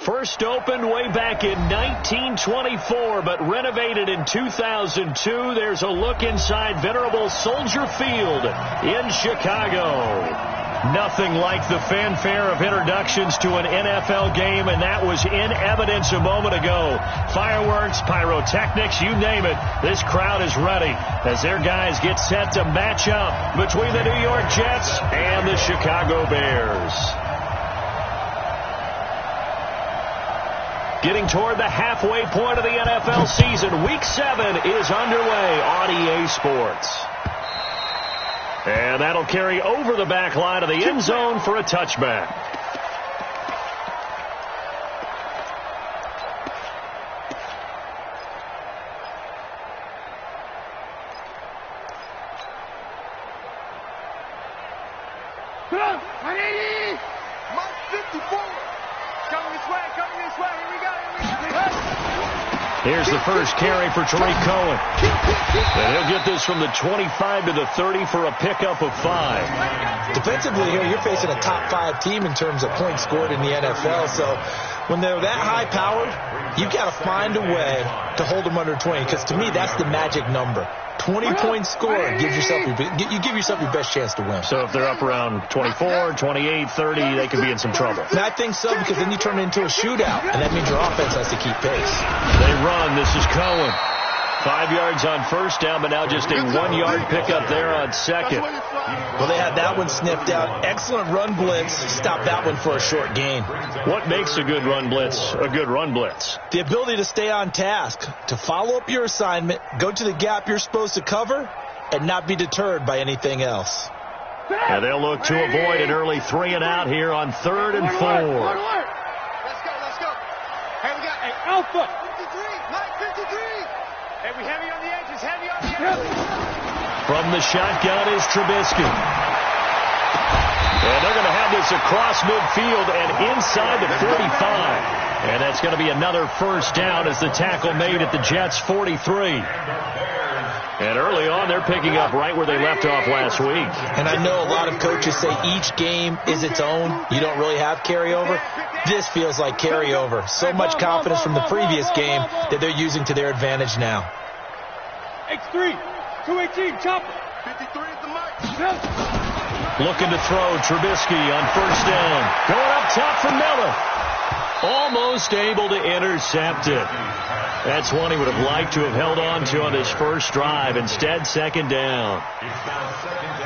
First opened way back in 1924, but renovated in 2002. There's a look inside venerable Soldier Field in Chicago. Nothing like the fanfare of introductions to an NFL game, and that was in evidence a moment ago. Fireworks, pyrotechnics, you name it. This crowd is ready as their guys get set to match up between the New York Jets and the Chicago Bears. Getting toward the halfway point of the NFL season, Week 7 is underway on EA Sports. And that'll carry over the back line of the end zone for a touchback. Here's the first carry for Tariq Cohen. And he'll get this from the 25 to the 30 for a pickup of 5. Defensively here, you're facing a top 5 team in terms of points scored in the NFL. So when they're that high-powered, you've got to find a way to hold them under 20. Because to me, that's the magic number. 20 points scored, you give yourself your best chance to win. So if they're up around 24, 28, 30, they could be in some trouble. And I think so, because then you turn it into a shootout, and that means your offense has to keep pace. They run. This is Cohen. 5 yards on first down, but now just a 1-yard pickup there on second. Well, they had that one sniffed out. Excellent run blitz. Stop that one for a short gain. What makes a good run blitz a good run blitz? The ability to stay on task, to follow up your assignment, go to the gap you're supposed to cover, and not be deterred by anything else. And they'll look to avoid an early 3-and-out here on 3rd and 4. Let's go. Hey, we got Alpha. 53, Mike 53. Hey, we heavy on the edges, From the shotgun is Trubisky. And they're going to have this across midfield and inside the 45. And that's going to be another first down as the tackle made at the Jets' 43. And early on, they're picking up right where they left off last week. And I know a lot of coaches say each game is its own. You don't really have carryover. This feels like carryover. So much confidence from the previous game that they're using to their advantage now. X3, 218, chopper. 53 at the mic. Looking to throw, Trubisky on first down. Going up top for Miller. Almost able to intercept it. That's one he would have liked to have held on to on his first drive. Instead, second down.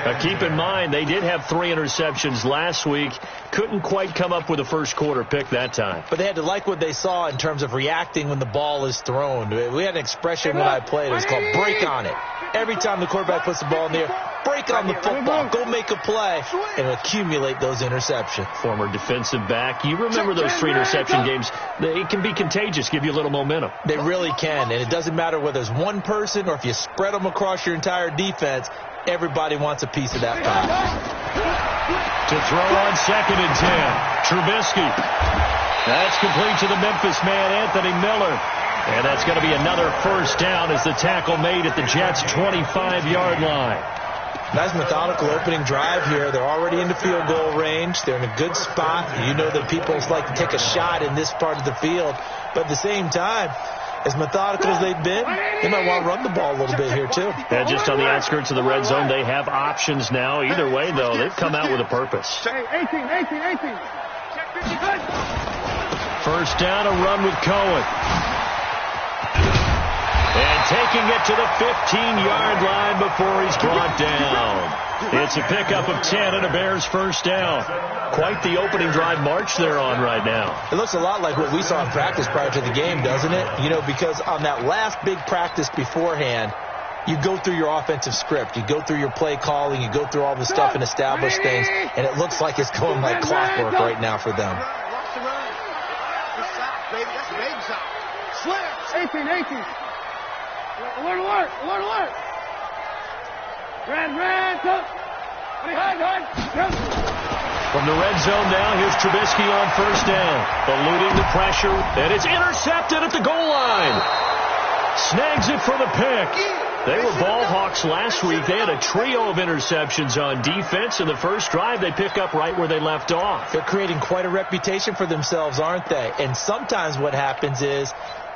Now, keep in mind, they did have 3 interceptions last week. Couldn't quite come up with a first quarter pick that time. But they had to like what they saw in terms of reacting when the ball is thrown. We had an expression when I played. It was called break on it. Every time the quarterback puts the ball in the air, break on the football. Go make a play and accumulate those interceptions. Former defensive back. You remember those 3 interception games. They can be contagious, give you a little momentum. They really can, and it doesn't matter whether it's one person or if you spread them across your entire defense. Everybody wants a piece of that pie. To throw on 2nd and 10. Trubisky. That's complete to the Memphis man, Anthony Miller. And that's going to be another first down as the tackle made at the Jets' 25-yard line. Nice methodical opening drive here. They're already into field goal range. They're in a good spot. You know that people like to take a shot in this part of the field. But at the same time, as methodical as they've been, they might want to run the ball a little bit here, too. And just on the outskirts of the red zone, they have options now. Either way, though, they've come out with a purpose. 18. First down, a run with Cohen. And taking it to the 15-yard line before he's brought down. It's a pickup of 10 and a Bears first down. Quite the opening drive march they're on right now. It looks a lot like what we saw in practice prior to the game, doesn't it? You know, because on that last big practice beforehand, you go through your offensive script. You go through your play calling. You go through all the stuff and establish things. And it looks like it's going like clockwork right now for them. Slip. 18. Alert. Red. From the red zone now, here's Trubisky on first down. Eluding the pressure, and it's intercepted at the goal line. Snags it for the pick. They were ball hawks last week. They had a trio of interceptions on defense. In the first drive, they pick up right where they left off. They're creating quite a reputation for themselves, aren't they? And sometimes what happens is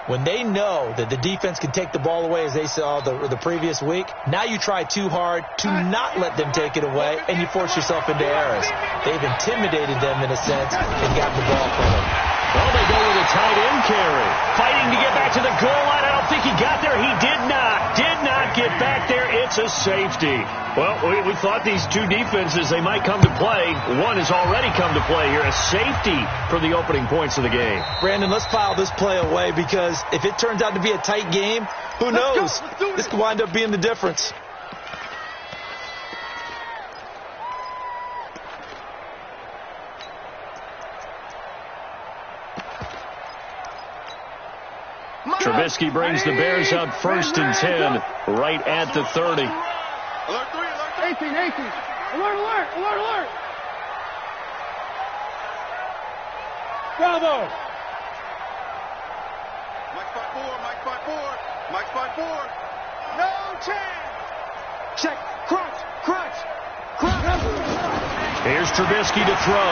when they know that the defense can take the ball away, as they saw the previous week, now you try too hard to not let them take it away, and you force yourself into errors. They've intimidated them in a sense and gotten the ball from them. Well, they go with a tight end carry. Fighting to get back to the goal line. I don't think he got there. He did not. Did not get back there. It's a safety. Well, we thought these two defenses, they might come to play. One has already come to play here. A safety for the opening points of the game. Brandon, let's file this play away because if it turns out to be a tight game, who knows? This could wind up being the difference. Trubisky brings the Bears up 1st and 10 right at the 30. Alert 3, alert 18. Alert. Bravo. Mike 5-4. No chance. Check. Crunch. Here's Trubisky to throw.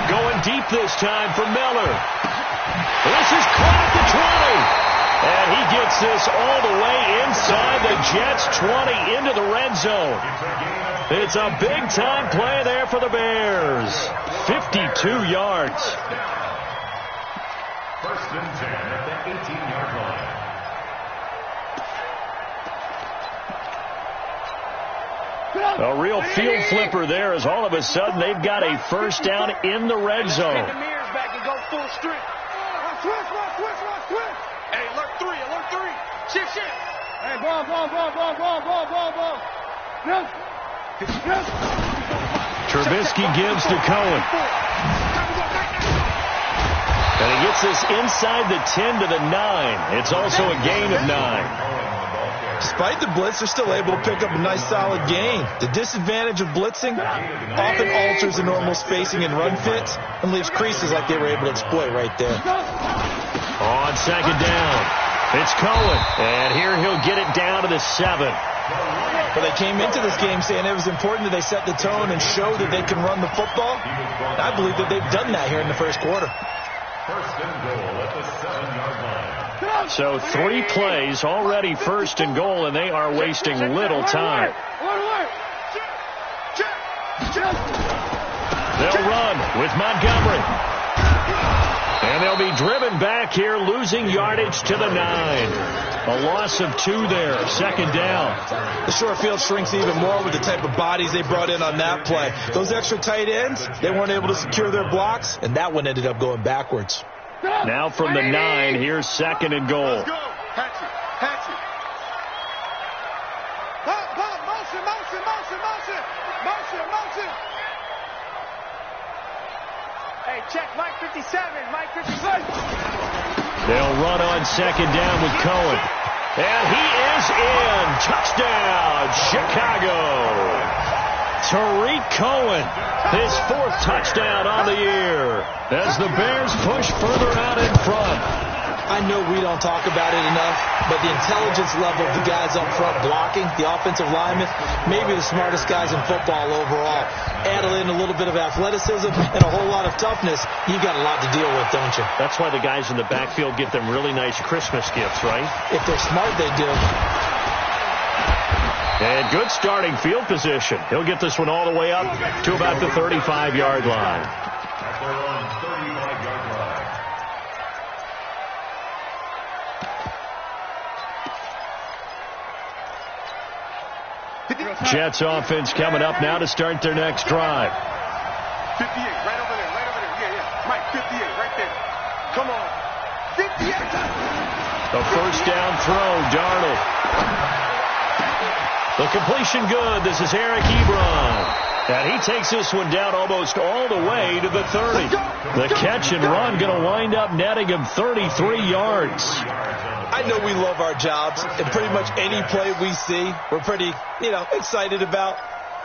Going deep this time for Miller. This is caught at the 20. And he gets this all the way inside the Jets' 20 into the red zone. It's a big-time play there for the Bears. 52 yards. 1st and 10 at the 18-yard line. A real field flipper there as all of a sudden they've got a first down in the red zone. Get the mirrors back and go full strength. Twist. Hey, alert 3. Shift. Hey, ball. Yes. Trubisky gives to Cohen. And he gets this inside the 10 to the 9. It's also a gain of 9. Despite the blitz, they're still able to pick up a nice solid gain. The disadvantage of blitzing often alters the normal spacing and run fits and leaves creases like they were able to exploit right there. On 2nd down, it's Cohen. And here he'll get it down to the 7. But they came into this game saying it was important that they set the tone and show that they can run the football. I believe that they've done that here in the first quarter. 1st and goal at the 7-yard line. So 3 plays already 1st and goal, and they are wasting little time. They'll run with Montgomery. And they'll be driven back here, losing yardage to the 9. A loss of 2 there, 2nd down. The short field shrinks even more with the type of bodies they brought in on that play. Those extra tight ends, they weren't able to secure their blocks, and that one ended up going backwards. Now from the 9, here's 2nd and goal. Let's go. Hatchet. Motion. Hey, check Mike 57. They'll run on 2nd down with Cohen. And he is in. Touchdown, Chicago. Tariq Cohen, his 4th touchdown on the year as the Bears push further out in front. I know we don't talk about it enough, but the intelligence level of the guys up front blocking, the offensive linemen, maybe the smartest guys in football overall. Add in a little bit of athleticism and a whole lot of toughness, you got a lot to deal with, don't you? That's why the guys in the backfield get them really nice Christmas gifts, right? If they're smart, they do. And good starting field position. He'll get this one all the way up to about the 35-yard line. At their own 35-yard line. Jets offense coming up now to start their next drive. 58, right over there. Yeah. Mike, 58, right there. Come on. 58. A first down throw, Darnold. The completion good. This is Eric Ebron. And he takes this one down almost all the way to the 30. The catch and run going to wind up netting him 33 yards. I know we love our jobs, and pretty much any play we see, we're pretty, excited about.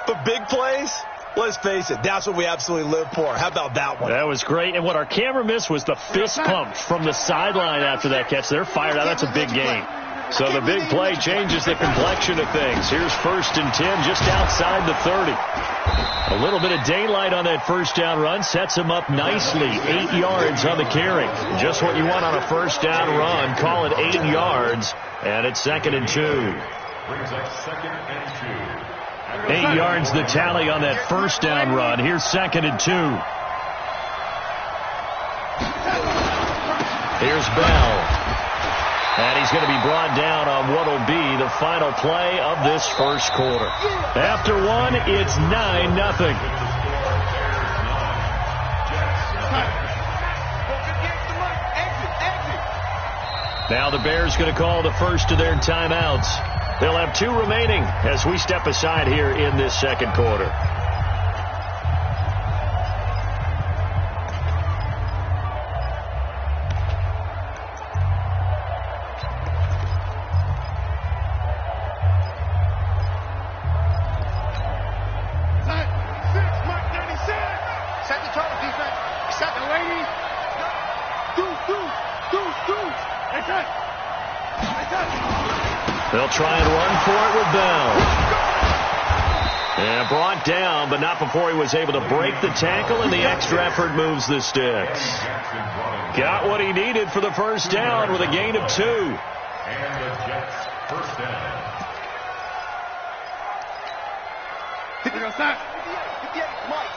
But big plays, let's face it, that's what we absolutely live for. How about that one? That was great. And what our camera missed was the fist pump from the sideline after that catch. They're fired out. That's a big game. So the big play changes the complexion of things. Here's 1st and 10 just outside the 30. A little bit of daylight on that first down run sets him up nicely. 8 yards on the carry. Just what you want on a first down run. Call it 8 yards, and it's 2nd and 2. Brings up 2nd and 2. 8 yards the tally on that first down run. Here's 2nd and 2. Here's Bell. And he's going to be brought down on what will be the final play of this first quarter. After one, it's 9-0. Now the Bears going to call the first of their timeouts. They'll have 2 remaining as we step aside here in this second quarter. They'll try and run for it with Bell. And brought down, but not before he was able to break the tackle, and the extra effort moves the sticks. Got what he needed for the first down with a gain of 2. And the Jets first down. Hit it outside. 58, Mike.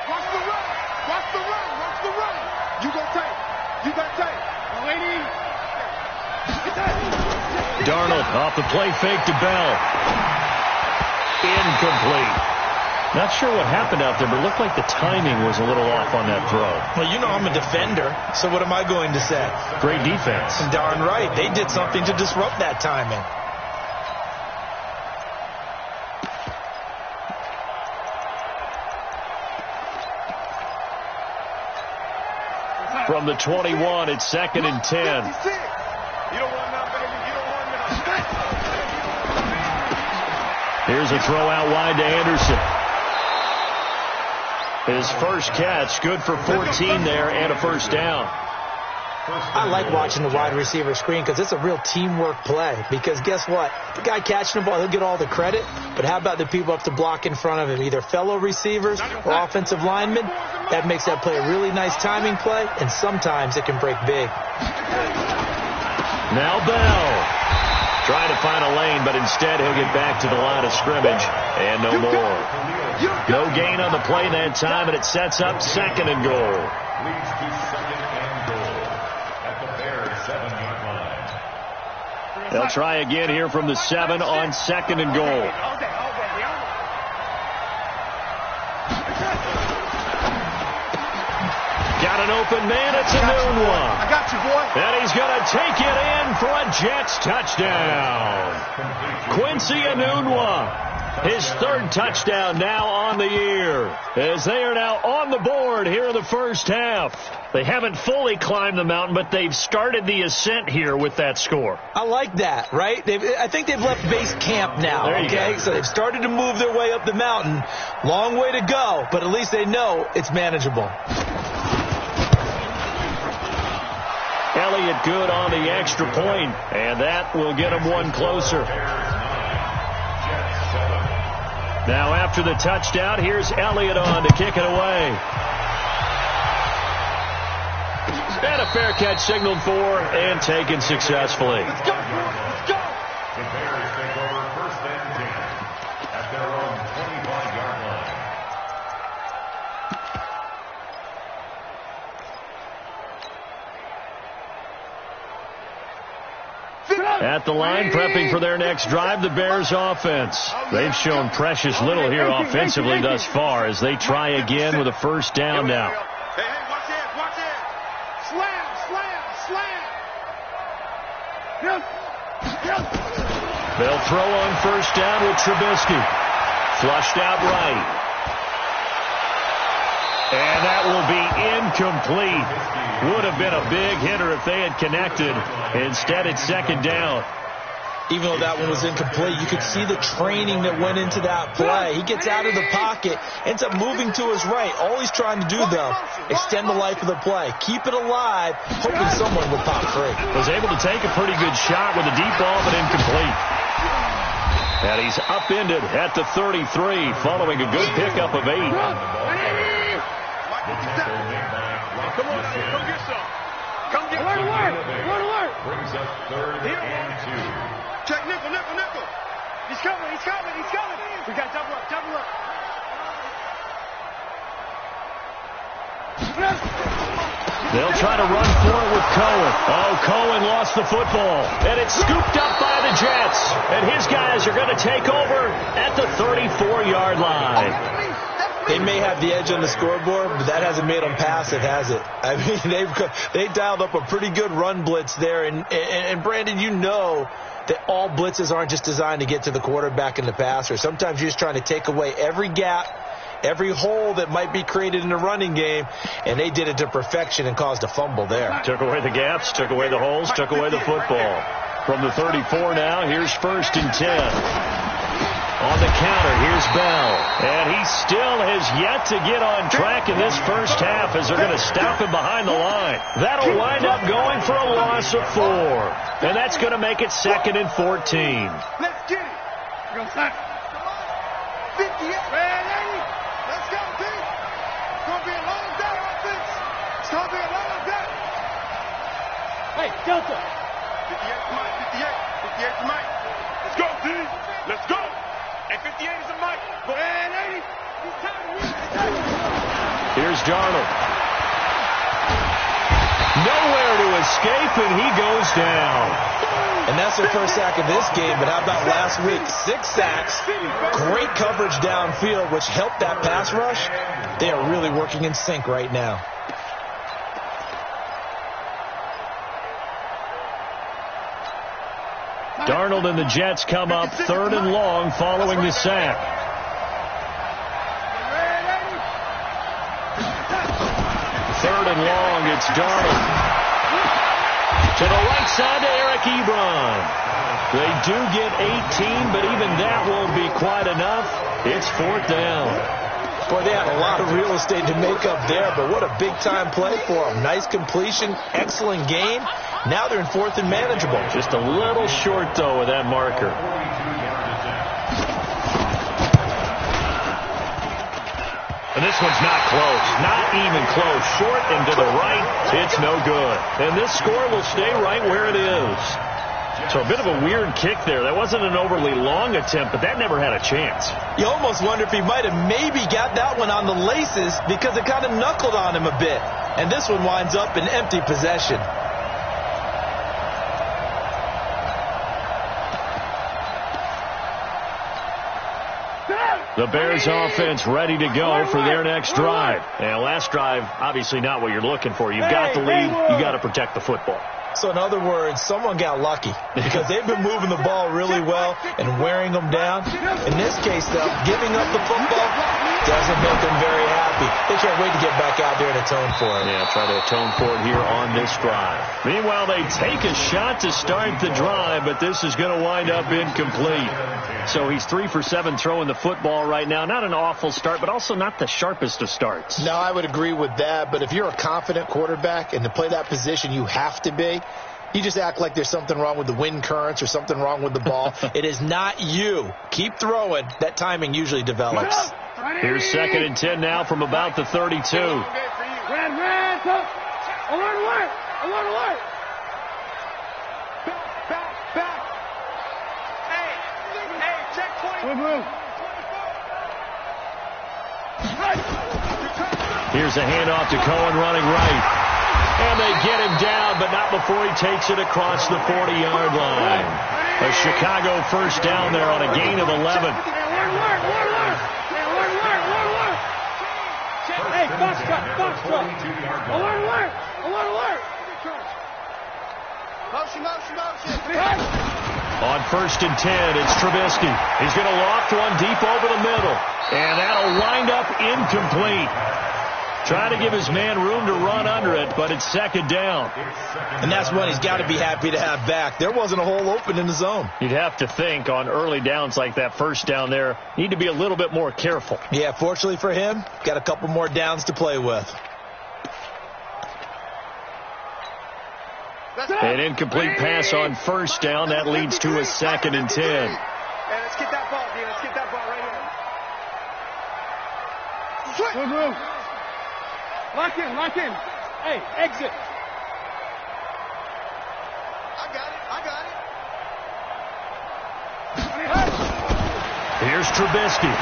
Watch the run. Watch the run. Watch the run. You gonna take. You gonna take. Lady. Darnold off the play fake to Bell. Incomplete. Not sure what happened out there, but it looked like the timing was a little off on that throw. Well, you know I'm a defender, so what am I going to say? Great defense. Darn right. They did something to disrupt that timing. From the 21, it's 2nd and 10. You don't want that, baby. You don't want that. Here's a throw out wide to Anderson. His first catch, good for 14 there and a first down. I like watching the wide receiver screen because it's a real teamwork play. Because guess what? The guy catching the ball, he'll get all the credit. But how about the people up to block in front of him? Either fellow receivers or offensive linemen. That makes that play a really nice timing play. And sometimes it can break big. Now Bell. Trying to find a lane, but instead he'll get back to the line of scrimmage. And no more. No gain on the play that time, and it sets up 2nd and goal. Leads to 2nd and goal at the Bears 7-yard line. They'll try again here from the 7 on 2nd and goal. Got an open man. It's Enunwa. I got you, boy. And he's going to take it in for a Jets touchdown. Quincy Enunwa. His 3rd touchdown now on the year, as they are now on the board here in the first half. They haven't fully climbed the mountain, but they've started the ascent here with that score. I like that, right? I think they've left base camp now, okay? So they've started to move their way up the mountain. Long way to go, but at least they know it's manageable. Elliott good on the extra point, and that will get him one closer. Now after the touchdown, here's Elliott on to kick it away. And a fair catch signaled for and taken successfully. Let's go, let's go. The Bears take over 1st and 10 at their own 25-yard line. At the line, prepping for their next drive, the Bears offense. They've shown precious little here offensively thus far as they try again with a first down now. Hey, watch it, watch it. Slam, slam, slam. They'll throw on first down with Trubisky. Flushed out right. And that will be incomplete. Would have been a big hitter if they had connected. Instead, it's 2nd down. Even though that one was incomplete, you could see the training that went into that play. He gets out of the pocket, ends up moving to his right. All he's trying to do, though, extend the life of the play. Keep it alive, hoping someone would pop free. Was able to take a pretty good shot with a deep ball, but incomplete. And he's upended at the 33, following a good pickup of 8. Come on, come get some. Come get alert. Brings up 3rd and 2. Check nickel. He's coming. We got double up. They'll try to run for it with Cohen. Oh, Cohen lost the football. And it's scooped up by the Jets. And his guys are going to take over at the 34-yard line. They may have the edge on the scoreboard, but that hasn't made them passive, has it? I mean, they dialed up a pretty good run blitz there. And Brandon, you know that all blitzes aren't just designed to get to the quarterback and the passer. Sometimes you're just trying to take away every gap, every hole that might be created in the running game, and they did it to perfection and caused a fumble there. Took away the gaps, took away the holes, took away the football. From the 34 now, here's 1st and 10. On the counter, here's Bell. And he still has yet to get on track in this first half as they're going to stop him behind the line. That'll wind up going for a loss of 4. And that's going to make it 2nd and 14. Let's get it. Go, son. 58. Let's go, T. It's going to be a long day, offense. It's going to be a long day. Hey, Delta. 58 to Mike. 58 to Mike. Let's go, T. Let's go. And 58 is a Mike. Go ahead, 80. Here's Darnold. Nowhere to escape, and he goes down. And that's their first sack of this game, but how about last week? 6 sacks, great coverage downfield, which helped that pass rush. They are really working in sync right now. Darnold and the Jets come up 3rd and long following the sack. 3rd and long, it's Darnold. To the right side to Eric Ebron. They do get 18, but even that won't be quite enough. It's 4th down. Boy, they had a lot of real estate to make up there, but what a big-time play for them. Nice completion, excellent game. Now they're in 4th and manageable. Just a little short, though, with that marker. And this one's not close. Not even close. Short and to the right. It's no good. And this score will stay right where it is. So a bit of a weird kick there. That wasn't an overly long attempt, but that never had a chance. You almost wonder if he might have maybe got that one on the laces because it kind of knuckled on him a bit. And this one winds up in empty possession. The Bears offense ready to go for their next drive. And last drive, obviously not what you're looking for. You've got the lead. You've got to protect the football. So in other words, someone got lucky because they've been moving the ball really well and wearing them down. In this case, though, giving up the football doesn't make them very happy. They can't wait to get back out there and atone for it. Yeah, try to atone for it here on this drive. Meanwhile, they take a shot to start the drive, but this is going to wind up incomplete. So he's 3 for 7 throwing the football right now. Not an awful start, but also not the sharpest of starts. No, I would agree with that. But if you're a confident quarterback and to play that position, you have to be. You just act like there's something wrong with the wind currents or something wrong with the ball. It is not you. Keep throwing. That timing usually develops. Here's 2nd and 10 now from about the 32. Red, alert. Back. Hey, check 20. Here's a handoff to Cohen running right. And they get him down, but not before he takes it across the 40-yard line. A Chicago first down there on a gain of 11. Hey, box truck. Alert. Motion. On 1st and 10, it's Trubisky. He's going to loft one deep over the middle. And that'll wind up incomplete. Trying to give his man room to run under it, but it's second down. And that's one he's got to be happy to have back. There wasn't a hole open in the zone. You'd have to think on early downs like that first down there, need to be a little bit more careful. Yeah, fortunately for him, got a couple more downs to play with. An incomplete pass on first down. That leads to a 2nd and 10. Hey, let's get that ball, D. Let's get that ball right here. Switch. Move. Lock in. Hey, exit. I got it. Here's Trubisky.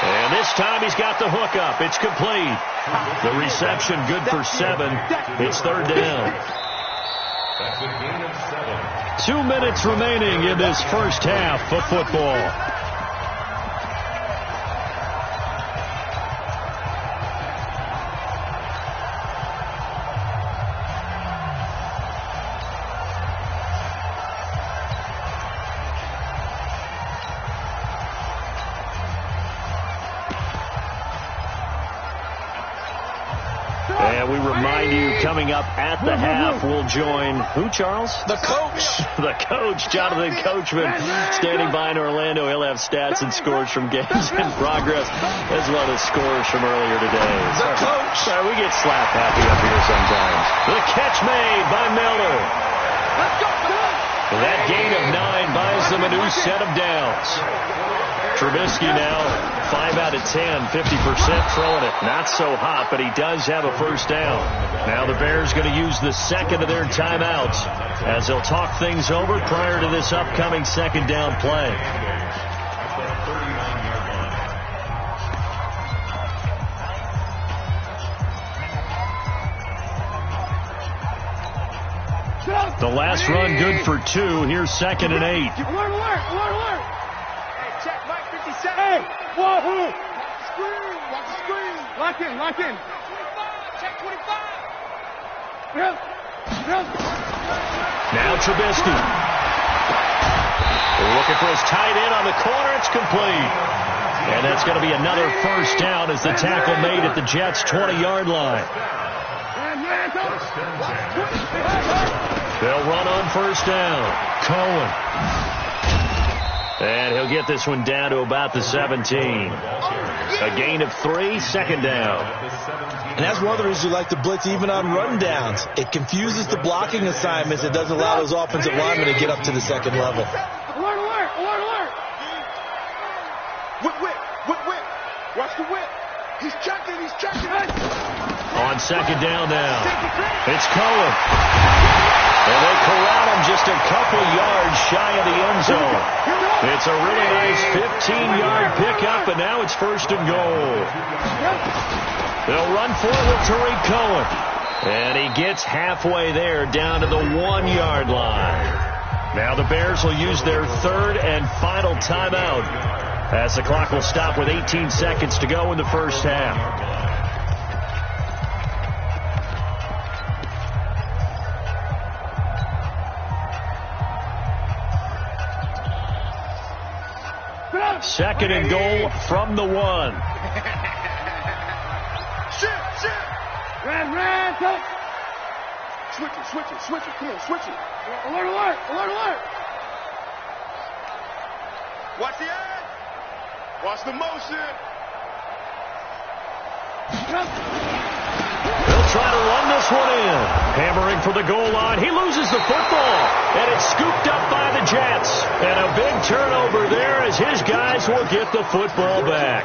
And this time he's got the hook up. It's complete. The reception good for 7. It's 3rd down. That's a gain of 7. 2 minutes remaining in this first half of football. And we remind you, coming up at the half, we'll join who, Charles? The coach. The coach, Jonathan Coachman, standing by in Orlando. He'll have stats and scores from games in progress, as well as scores from earlier today. The coach. Sorry, we get slap happy up here sometimes. The catch made by Miller. That gain of 9 buys them a new set of downs. Trubisky now 5 out of 10, 50% throwing it. Not so hot, but he does have a first down. Now the Bears going to use the second of their timeouts as they'll talk things over prior to this upcoming second down play. The last run good for 2. Here's 2nd and 8. Alert. Hey, check, Mike, 57. Hey, whoa. Watch the screen. Lock in. 25, check 25. Now Trubisky. Looking for his tight end on the corner. It's complete. And that's going to be another first down as the tackle made at the Jets' 20-yard line. They'll run on first down. Cohen. And he'll get this one down to about the 17. A gain of 3, second down. And that's one of the reasons you like to blitz even on rundowns. It confuses the blocking assignments. It doesn't allow those offensive linemen to get up to the second level. Alert. Whip. Watch the whip. He's checking. On second down now. It's Cohen. And they corral him just a couple yards shy of the end zone. It's a really nice 15-yard pickup, and now it's 1st and goal. They'll run for it with Tariq Cohen. And he gets halfway there down to the 1-yard line. Now the Bears will use their 3rd and final timeout as the clock will stop with 18 seconds to go in the first half. Second and goal from the 1. Shit. Ran, go. Switch it. Come on, switch it. Alert. Watch the edge. Watch the motion. They'll try to run this one in. Hammering for the goal line. He loses the football. And it's scooped up by the Jets. And a big turnover there as his guys will get the football back.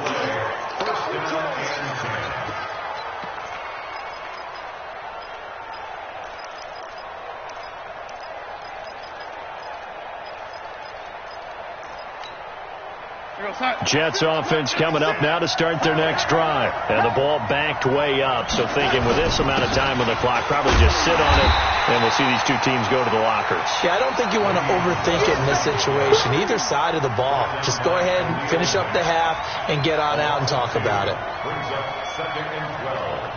Jets offense coming up now to start their next drive. And the ball backed way up. So thinking with this amount of time on the clock, probably just sit on it, and we'll see these two teams go to the lockers. Yeah, I don't think you want to overthink it in this situation. Either side of the ball. Just go ahead and finish up the half and get on out and talk about it. Brings up 2nd and 12.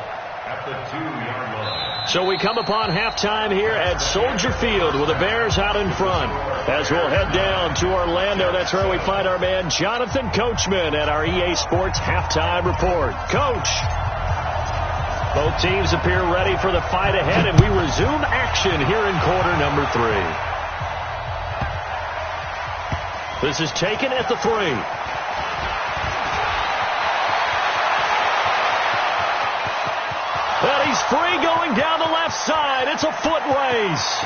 at the 2-yard line. So we come upon halftime here at Soldier Field with the Bears out in front. As we'll head down to Orlando, that's where we find our man Jonathan Coachman at our EA Sports Halftime Report. Coach. Both teams appear ready for the fight ahead, and we resume action here in quarter number 3. This is taken at the 3. Well, he's free going down the left side. It's a foot race.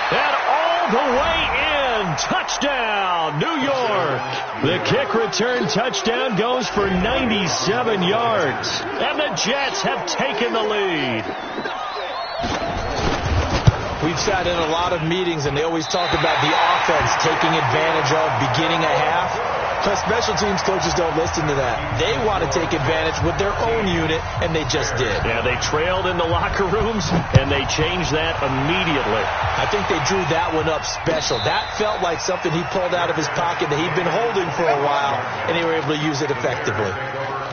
And all the way in. Touchdown, New York. The kick return touchdown goes for 97 yards. And the Jets have taken the lead. We've sat in a lot of meetings, and they always talk about the offense taking advantage of beginning a half. But special teams coaches don't listen to that. They want to take advantage with their own unit, and they just did. Yeah, they trailed in the locker rooms, and they changed that immediately. I think they drew that one up special. That felt like something he pulled out of his pocket that he'd been holding for a while, and they were able to use it effectively.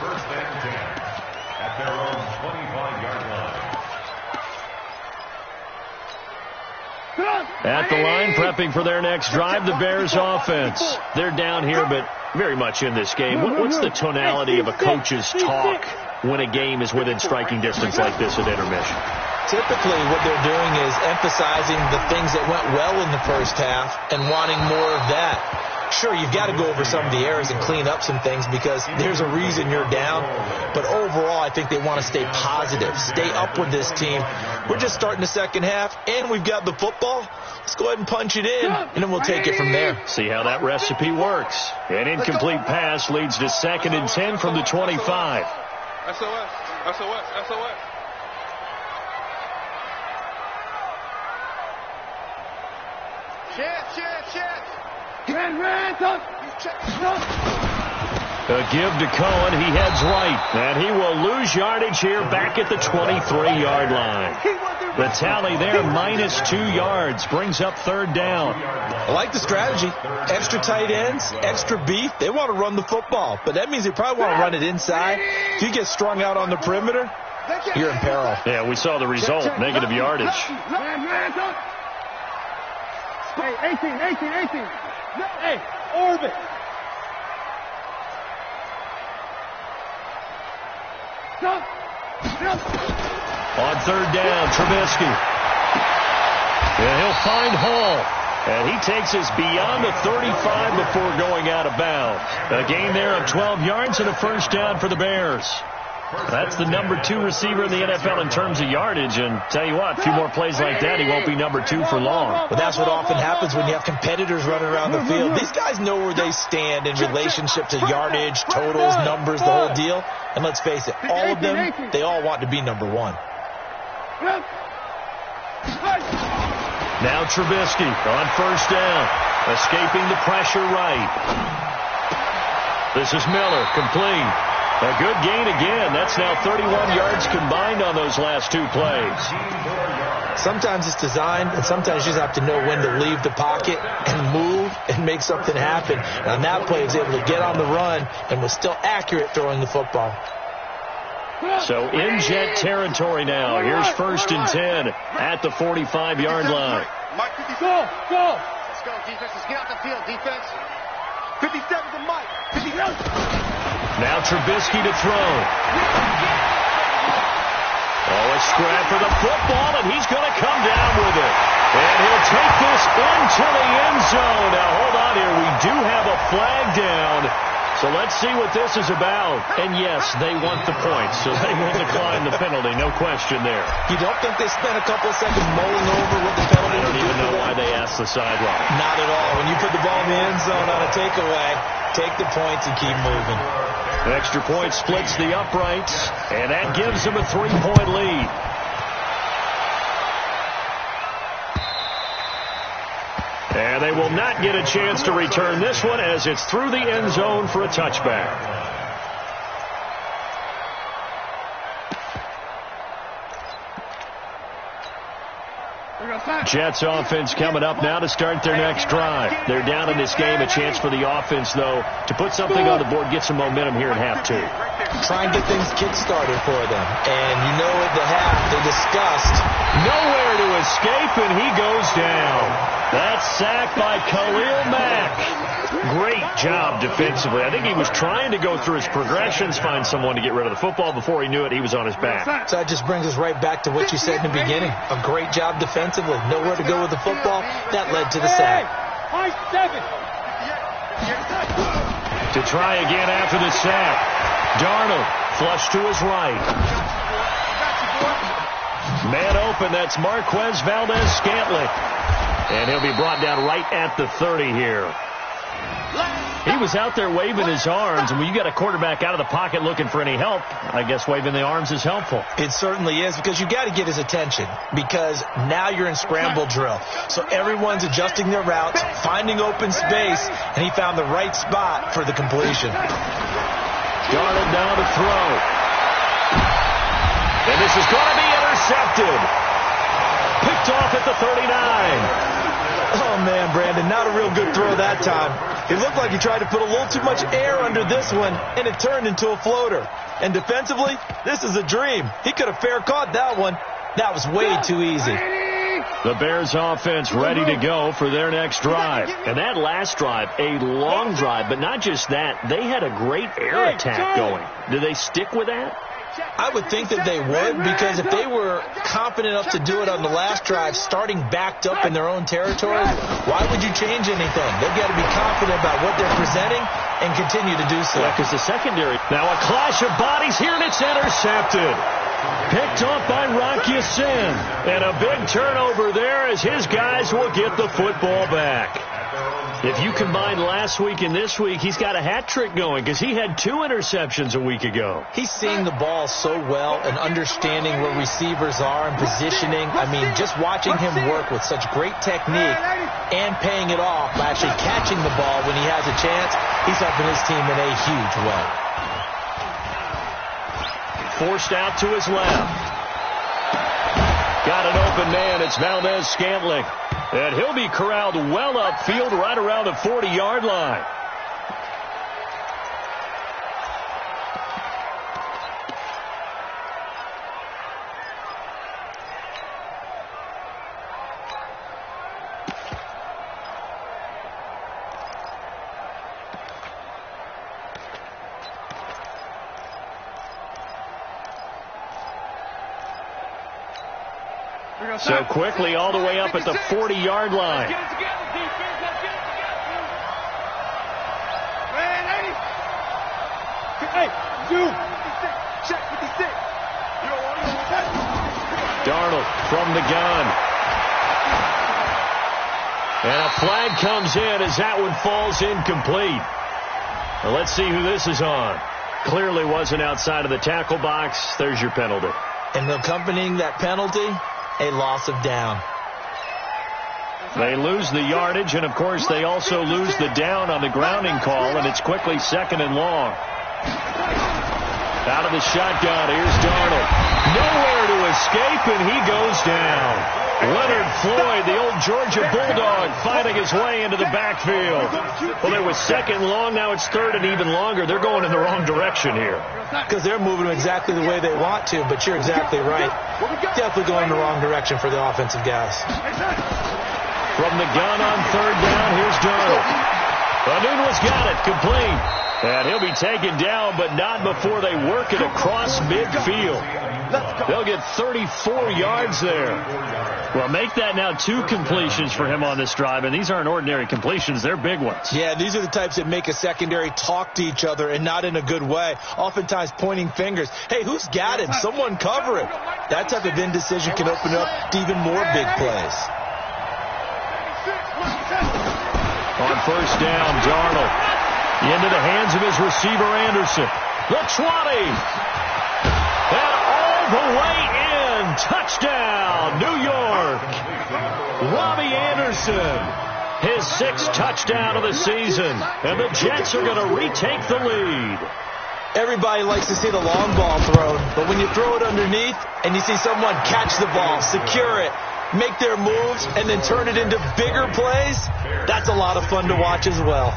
First and 10 at their own 25-yard line. At the line, prepping for their next drive, the Bears offense. They're down here, but very much in this game. What's the tonality of a coach's talk when a game is within striking distance like this at intermission? Typically, what they're doing is emphasizing the things that went well in the first half and wanting more of that. Sure, you've got to go over some of the errors and clean up some things because there's a reason you're down. But overall, I think they want to stay positive, stay up with this team. We're just starting the second half, and we've got the football. Let's go ahead and punch it in, and then we'll take it from there. See how that recipe works. An incomplete pass leads to 2nd and 10 from the 25. SOS. Chance. A give to Cohen. He heads right. And he will lose yardage here back at the 23-yard line. The tally there, -2 yards. Brings up 3rd down. I like the strategy. Extra tight ends, extra beef. They want to run the football, but that means they probably want to run it inside. If you get strung out on the perimeter, you're in peril. Yeah, we saw the result. Negative yardage. Hey, 18. Hey, orbit. On 3rd down, Trubisky. And he'll find Hall. And he takes us beyond the 35 before going out of bounds. A gain there of 12 yards and a 1st down for the Bears. That's the number 2 receiver in the NFL in terms of yardage. And tell you what, a few more plays like that, he won't be number 2 for long. But that's what often happens when you have competitors running around the field. These guys know where they stand in relationship to yardage, totals, numbers, the whole deal. And let's face it, all of them, they all want to be number 1. Now Trubisky on 1st down, escaping the pressure right. This is Miller, complete. A good gain again. That's now 31 yards combined on those last 2 plays. Sometimes it's designed, and sometimes you just have to know when to leave the pocket and move and make something happen. And on that play, he was able to get on the run and was still accurate throwing the football. So in Jet territory now. Here's 1st and 10 at the 45-yard line. Mike, 57. Go. Let's go, defense. Let's get out the field, defense. 57 to Mike. 57. Now Trubisky to throw. Oh, a scrap for the football, and he's going to come down with it. And he'll take this into the end zone. Now, hold on here. We do have a flag down. So let's see what this is about. And yes, they want the points, so they will decline the penalty. No question there. You don't think they spent a couple of seconds mulling over what the penalty I would don't do even know for them? why they asked the sideline. Not at all. When you put the ball in the end zone on a takeaway, take the points and keep moving. The extra point splits the uprights, and that gives them a 3-point lead. And they will not get a chance to return this one as it's through the end zone for a touchback. Jets offense coming up now to start their next drive. They're down in this game. A chance for the offense, though, to put something on the board, get some momentum here in half two. Try and get things kick-started for them. And you know at the half they discussed. Nowhere to escape, and he goes down. That's sacked by Khalil Mack. Great job defensively. I think he was trying to go through his progressions, find someone to get rid of the football. Before he knew it, he was on his back. So that just brings us right back to what you said in the beginning. A great job defensively. Nowhere to go with the football. That led to the sack. To try again after the sack. Darnold flush to his right. Man open. That's Marquez Valdes-Scantling. And he'll be brought down right at the 30 here. He was out there waving his arms, and when you got a quarterback out of the pocket looking for any help, I guess waving the arms is helpful. It certainly is, because you got to get his attention, because now you're in scramble drill. So everyone's adjusting their routes, finding open space, and he found the right spot for the completion. Darnold now to throw. And this is going to be intercepted. Picked off at the 39. Oh, man, Brandon, not a real good throw that time. It looked like he tried to put a little too much air under this one, and it turned into a floater. And defensively, this is a dream. He could have fair caught that one. That was way too easy. The Bears offense ready to go for their next drive. And that last drive, a long drive, but not just that. They had a great air attack going. Do they stick with that? I would think that they would, because if they were confident enough to do it on the last drive, starting backed up in their own territory, why would you change anything? They've got to be confident about what they're presenting and continue to do so. Yeah, because the secondary. Now a clash of bodies here, and it's intercepted. Picked off by Rock Ya-Sin. And a big turnover there as his guys will get the football back. If you combine last week and this week, he's got a hat trick going because he had 2 interceptions a week ago. He's seeing the ball so well and understanding where receivers are and positioning. I mean, just watching him work with such great technique and paying it off by actually catching the ball when he has a chance, he's helping his team in a huge way. Forced out to his left. Got an open man. It's Valdes-Scantling. And he'll be corralled well upfield right around the 40-yard line. So quickly all the way up at the 40-yard line. Darnold from the gun. And a flag comes in as that one falls incomplete. Now let's see who this is on. Clearly wasn't outside of the tackle box. There's your penalty. And accompanying that penalty, a loss of down. They lose the yardage, and, of course, they also lose the down on the grounding call, and it's quickly 2nd and long. Out of the shotgun, here's Darnold. Nowhere to escape, and he goes down. Leonard Floyd, the old Georgia Bulldog, finding his way into the backfield. Well, there was 2nd long, now it's 3rd and even longer. They're going in the wrong direction here. Because they're moving exactly the way they want to, but you're exactly right. Definitely going in the wrong direction for the offensive guys. From the gun on 3rd down, here's Darnold. Anunwa's got it, complete. And he'll be taken down, but not before they work it across midfield. They'll get 34 yards there. Well, make that now 2 completions for him on this drive, and these aren't ordinary completions. They're big ones. Yeah, these are the types that make a secondary talk to each other and not in a good way, oftentimes pointing fingers. Hey, who's got him? Someone cover him. That type of indecision can open up to even more big plays. On 1st down, Darnold into the hands of his receiver, Anderson. The 20. And all the way in. Touchdown, New York. Robbie Anderson. His 6th touchdown of the season. And the Jets are going to retake the lead. Everybody likes to see the long ball thrown, but when you throw it underneath and you see someone catch the ball, secure it, make their moves, and then turn it into bigger plays, that's a lot of fun to watch as well.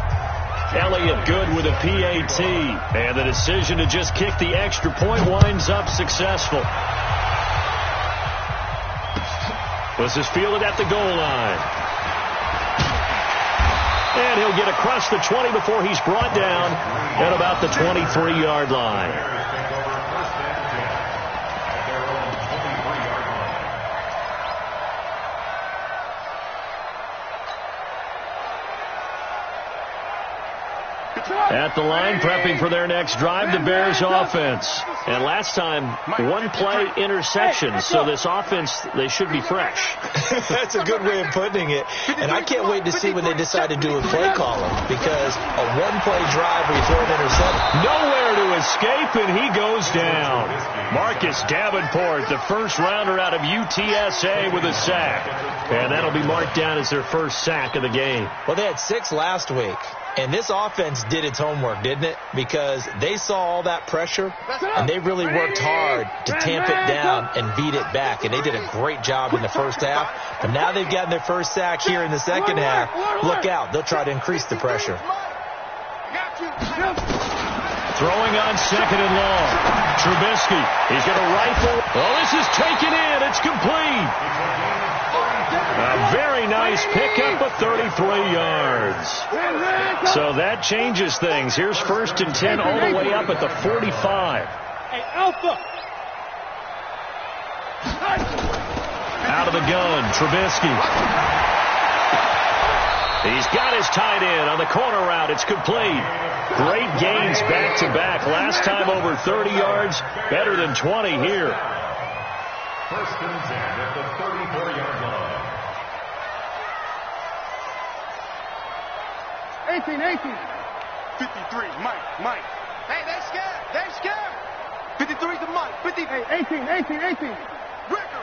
Elliott good with a PAT, and the decision to just kick the extra point winds up successful. This is fielded at the goal line. And he'll get across the 20 before he's brought down at about the 23-yard line. At the line, prepping for their next drive, the Bears offense. And last time, one-play interception, so this offense, they should be fresh. That's a good way of putting it. And I can't wait to see when they decide to do a play calling, because a one-play drive where you throw an interception. Nowhere to escape, and he goes down. Marcus Davenport, the first rounder out of UTSA with a sack. And that'll be marked down as their first sack of the game. Well, they had 6 last week. And this offense did its homework, didn't it? Because they saw all that pressure, and they really worked hard to tamp it down and beat it back. And they did a great job in the first half. But now they've gotten their first sack here in the second half. Look out. They'll try to increase the pressure. Throwing on second and long. Trubisky. He's going to rifle. Oh, this is taken in. It's complete. A very nice pickup of 33 yards. So that changes things. Here's 1st and 10 all the way up at the 45. Hey, Alpha. Out of the gun, Trubisky. He's got his tight end on the corner route. It's complete. Great gains back-to-back. Last time over 30 yards, better than 20 here. 1st and 10 at the 34-yard line. 18. 53, Mike. Hey, they scared. 53 to Mike. 50. Hey, 18. Ricker.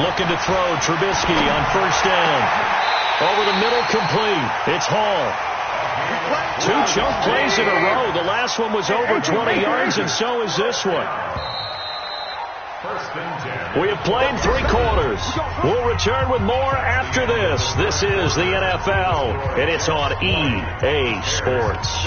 Looking to throw, Trubisky on 1st down. Over the middle, complete. It's Hall. 2 choke plays in a row. The last one was over 20 yards, and so is this one. We have played 3 quarters. We'll return with more after this. This is the NFL, and it's on EA Sports.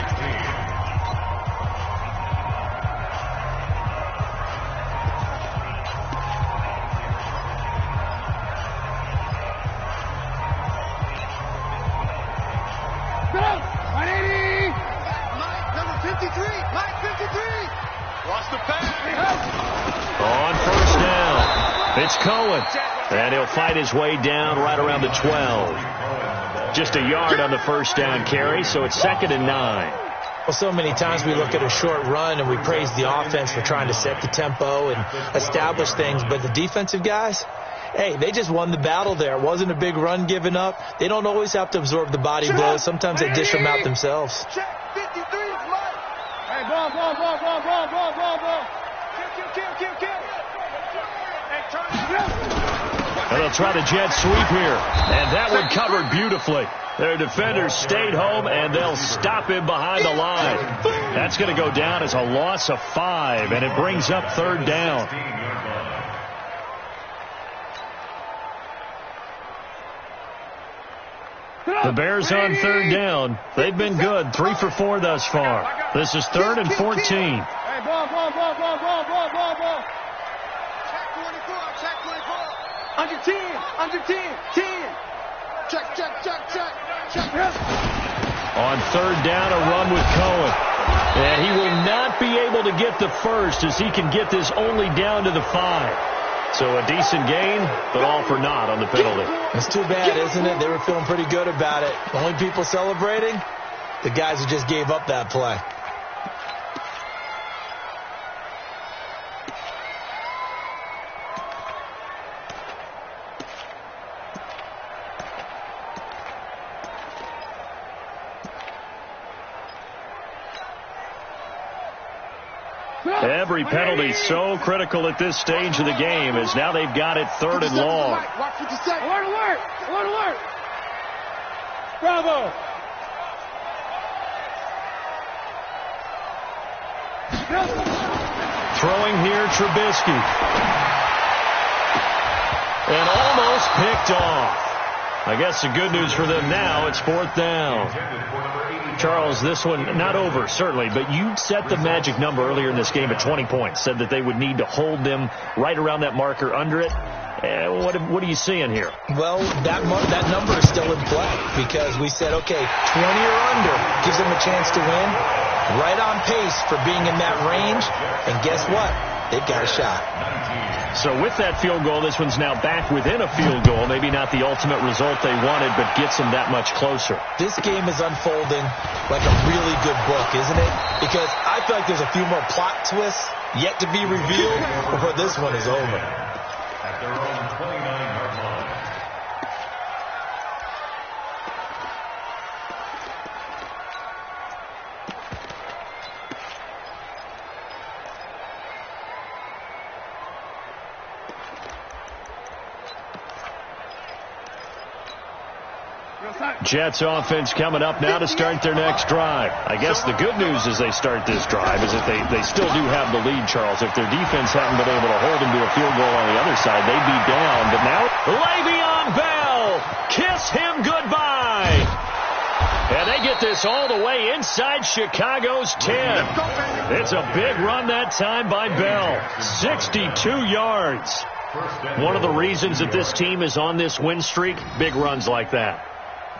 It's Cohen, and he'll fight his way down right around the 12. Just a yard on the 1st down carry, so it's 2nd and 9. Well, so many times we look at a short run and we praise the offense for trying to set the tempo and establish things, but the defensive guys, hey, they just won the battle there. It wasn't a big run given up. They don't always have to absorb the body blows. Sometimes they dish them out themselves. Check 53 is Mike. Hey, ball. Kill. And they'll try the jet sweep here. And that one covered beautifully. Their defenders stayed home, and they'll stop him behind the line. That's going to go down as a loss of 5, and it brings up 3rd down. The Bears on 3rd down. They've been good, 3 for 4 thus far. This is 3rd and 14. Hey, ball. Check 24. Under 10. Check. On 3rd down, a run with Cohen. And he will not be able to get the first, as he can get this only down to the 5. So a decent gain, but all for naught on the penalty. It's too bad, isn't it? They were feeling pretty good about it. The only people celebrating, the guys who just gave up that play. Every penalty so critical at this stage of the game, as now they've got it 3rd and long. Alert! Bravo! Throwing here, Trubisky. And almost picked off. I guess the good news for them now, it's 4th down. Charles, this one not over, certainly, but you set the magic number earlier in this game at 20 points, said that they would need to hold them right around that marker under it. What are you seeing here? Well, that number is still in play because we said, okay, 20 or under gives them a chance to win. Right on pace for being in that range. And guess what? They've got a shot. So with that field goal, this one's now back within a field goal. Maybe not the ultimate result they wanted, but gets them that much closer. This game is unfolding like a really good book, isn't it? Because I feel like there's a few more plot twists yet to be revealed before this one is over. At their own 29-yard line. Jets offense coming up now to start their next drive. I guess the good news as they start this drive is that they still do have the lead, Charles. If their defense hadn't been able to hold them to a field goal on the other side, they'd be down. But now, Le'Veon Bell, kiss him goodbye. And they get this all the way inside Chicago's 10. It's a big run that time by Bell. 62 yards. One of the reasons that this team is on this win streak, big runs like that.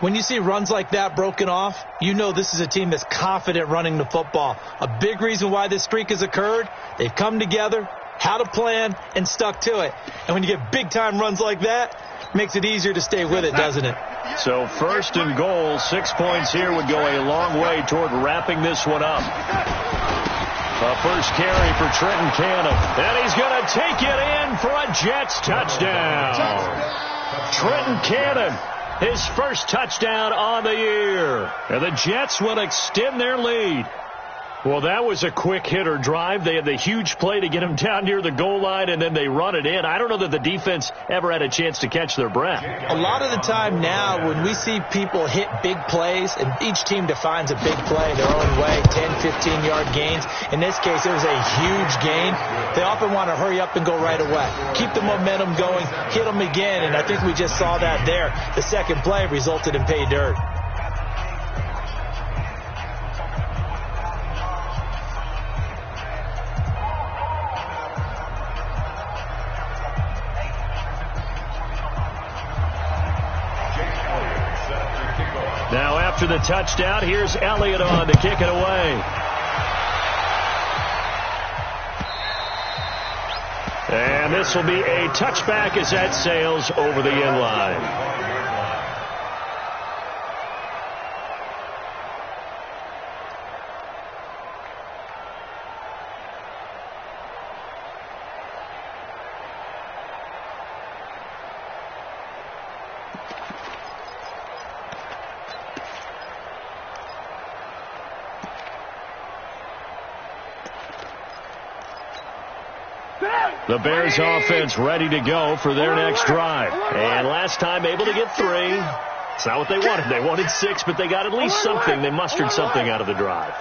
When you see runs like that broken off, you know this is a team that's confident running the football. A big reason why this streak has occurred, they've come together, had a plan, and stuck to it. And when you get big-time runs like that, it makes it easier to stay with it, doesn't it? So 1st and goal, 6 points here would go a long way toward wrapping this one up. A first carry for Trenton Cannon. And he's going to take it in for a Jets touchdown. Trenton Cannon, his first touchdown on the year. And the Jets will extend their lead. Well, that was a quick hitter drive. They had the huge play to get him down near the goal line, and then they run it in. I don't know that the defense ever had a chance to catch their breath. A lot of the time now when we see people hit big plays, and each team defines a big play their own way, 10, 15-yard gains. In this case, it was a huge gain. They often want to hurry up and go right away. Keep the momentum going, hit them again, and I think we just saw that there. The second play resulted in pay dirt. Now after the touchdown, here's Elliott on to kick it away. And this will be a touchback as that sails over the end line. The Bears offense ready to go for their next drive. And last time able to get 3. It's not what they wanted. They wanted 6, but they got at least something. They mustered something out of the drive.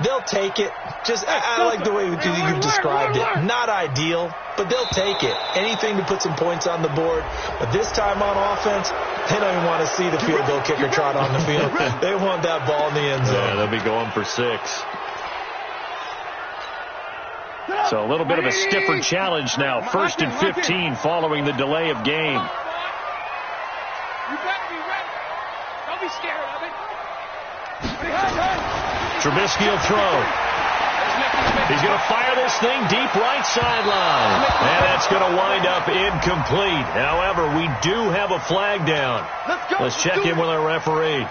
They'll take it. I like the way you've described it. Not ideal, but they'll take it. Anything to put some points on the board. But this time on offense, they don't even want to see the field goal kicker trot on the field. They want that ball in the end zone. Yeah, they'll be going for 6. So a little bit of a stiffer challenge now. 1st and 15 following the delay of game. You better be ready. Don't be scared of it. Trubisky will throw. He's going to fire this thing deep right sideline. And that's going to wind up incomplete. However, we do have a flag down. Let's check in with our referee.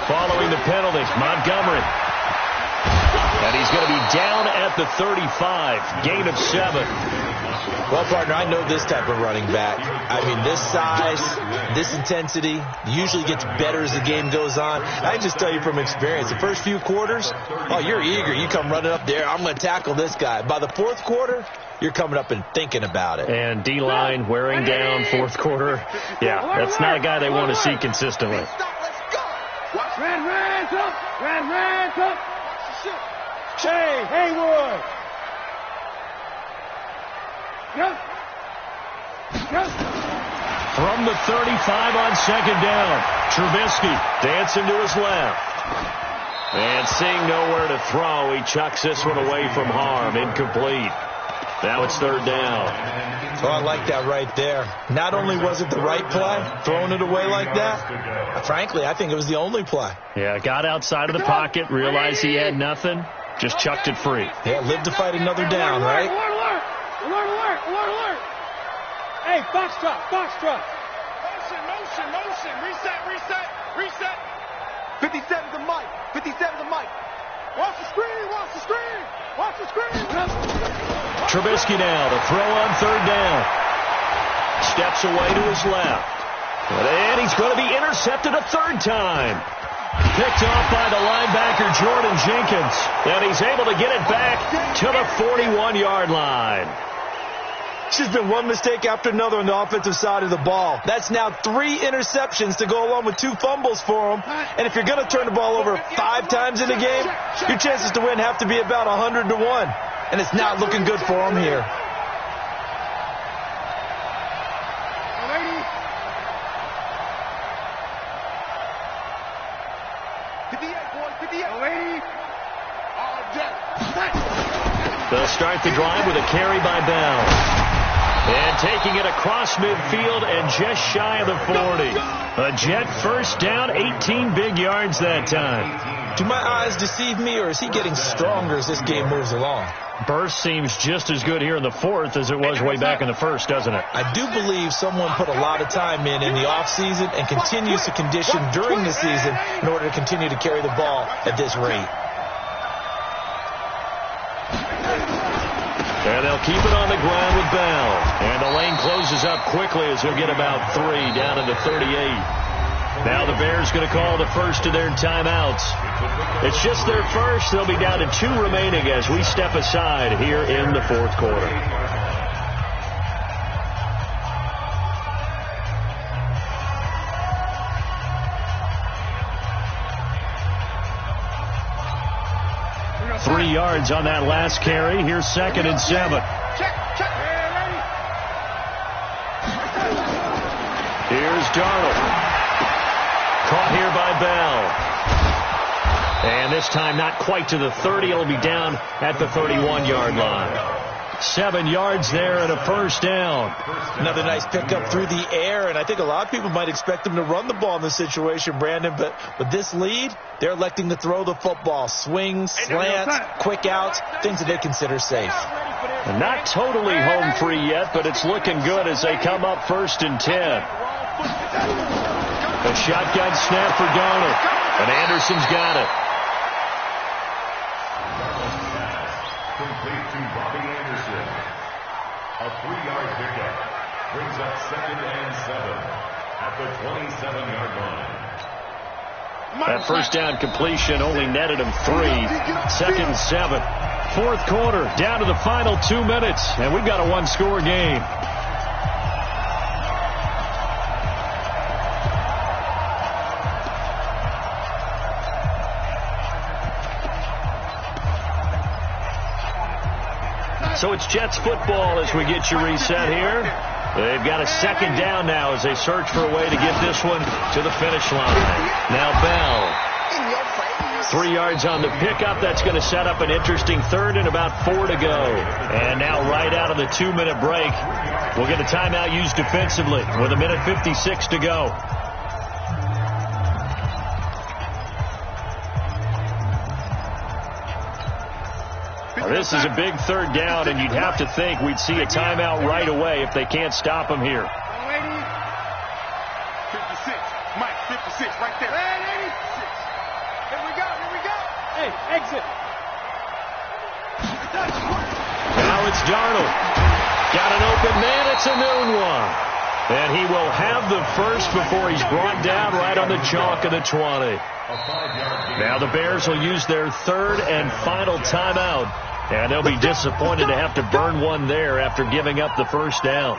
Following the penalty, Montgomery. And he's going to be down at the 35. Gain of 7. Well, partner, I know this type of running back. I mean, this size, this intensity usually gets better as the game goes on. I just tell you from experience, the first few quarters, oh, you're eager. You come running up there, I'm going to tackle this guy. By the fourth quarter, you're coming up and thinking about it. And D-line wearing down fourth quarter. Yeah, that's not a guy they want to see consistently. Red, up. Shane Haywood. From the 35 on second down, Trubisky dancing to his left. And seeing nowhere to throw, he chucks this one away from harm. Incomplete. Now it's third down. Oh, I like that right there. Not only was it the right play, throwing it away like that, frankly, I think it was the only play. Yeah, got outside of the pocket, realized he had nothing, just chucked it free. Yeah, lived to fight another down, right? Alert. Hey, box drop. Motion. Reset. 57 to Mike. Watch the screen. Trubisky now to throw on third down. Steps away to his left. And he's going to be intercepted a third time. Picked off by the linebacker, Jordan Jenkins. And he's able to get it back to the 41-yard line. It's just been one mistake after another on the offensive side of the ball. That's now 3 interceptions to go along with 2 fumbles for him. And if you're going to turn the ball over 5 times in a game, your chances to win have to be about 100 to 1. And it's not looking good for him here. They'll start the drive with a carry by Bell. And taking it across midfield and just shy of the 40. A Jet first down, 18 big yards that time. Do my eyes deceive me, or is he getting stronger as this game moves along? Burst seems just as good here in the fourth as it was way back in the first, doesn't it? I do believe someone put a lot of time in the offseason and continues to condition during the season in order to continue to carry the ball at this rate. And they'll keep it on the ground with Bell. And the lane closes up quickly as he'll get about 3 down to the 38. Now the Bears going to call the first of their timeouts. It's just their first. They'll be down to 2 remaining as we step aside here in the fourth quarter. Yards on that last carry. Here's 2nd and 7. Here's Darnold. Caught here by Bell. And this time not quite to the 30. It'll be down at the 31-yard line. 7 yards there and a first down. Another nice pickup through the air, and I think a lot of people might expect them to run the ball in this situation, Brandon, but with this lead, they're electing to throw the football. Swings, slants, quick outs, things that they consider safe. And not totally home free yet, but it's looking good as they come up 1st and 10. A shotgun snap for Darnold, and Anderson's got it. Complete to Robbie Anderson. A 3-yard pickup brings up 2nd and 7 at the 27-yard line. That first down completion only netted him 3. 2nd and 7. Fourth quarter, down to the final 2 minutes, and we've got a 1-score game. So it's Jets football as we get you reset here. They've got a 2nd down now as they search for a way to get this one to the finish line. Now Bell. 3 yards on the pickup. That's going to set up an interesting 3rd and about 4 to go. And now right out of the 2-minute break, we'll get a timeout used defensively with 1:56 to go. This is a big 3rd down, and you'd have to think we'd see a timeout right away if they can't stop him here. 56. Mike, 56, right there. 86. Here we go. Hey, exit. Now it's Darnold. Got an open man. It's a noon one. And he will have the first before he's brought down right on the chalk of the 20. Now the Bears will use their third and final timeout. And they'll be disappointed to have to burn one there after giving up the first down.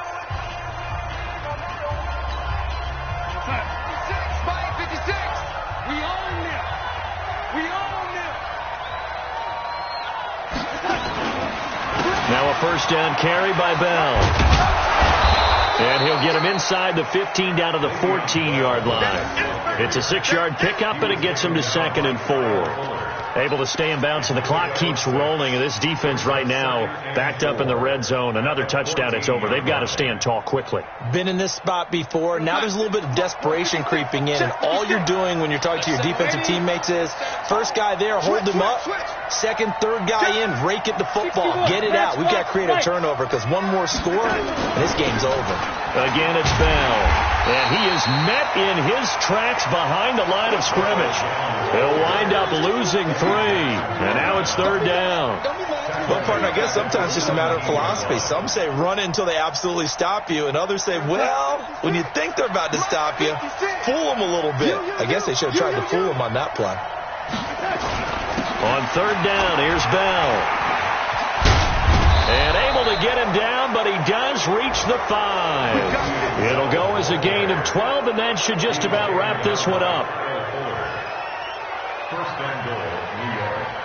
Now a first down carry by Bell. And he'll get him inside the 15 down to the 14-yard line. It's a 6-yard pickup, and it gets him to 2nd and 4. Able to stay in bounds, and the clock keeps rolling. And this defense right now backed up in the red zone. Another touchdown, it's over. They've got to stand tall quickly. Been in this spot before. Now there's a little bit of desperation creeping in. And all you're doing when you're talking to your defensive teammates is, first guy there, hold him up. Second, third guy in, rake at the football. Get it out. We've got to create a turnover because one more score, and this game's over. Again, it's Bell. And he is met in his tracks behind the line of scrimmage. He'll wind up losing 3. And now it's 3rd down. Well, partner, I guess sometimes it's just a matter of philosophy. Some say run it until they absolutely stop you, and others say, well, when you think they're about to stop you, fool them a little bit. I guess they should have tried to fool them on that play. On 3rd down, here's Bell. And able to get him down, but he does reach the 5. It'll go as a gain of 12, and that should just about wrap this one up. First and goal, New York.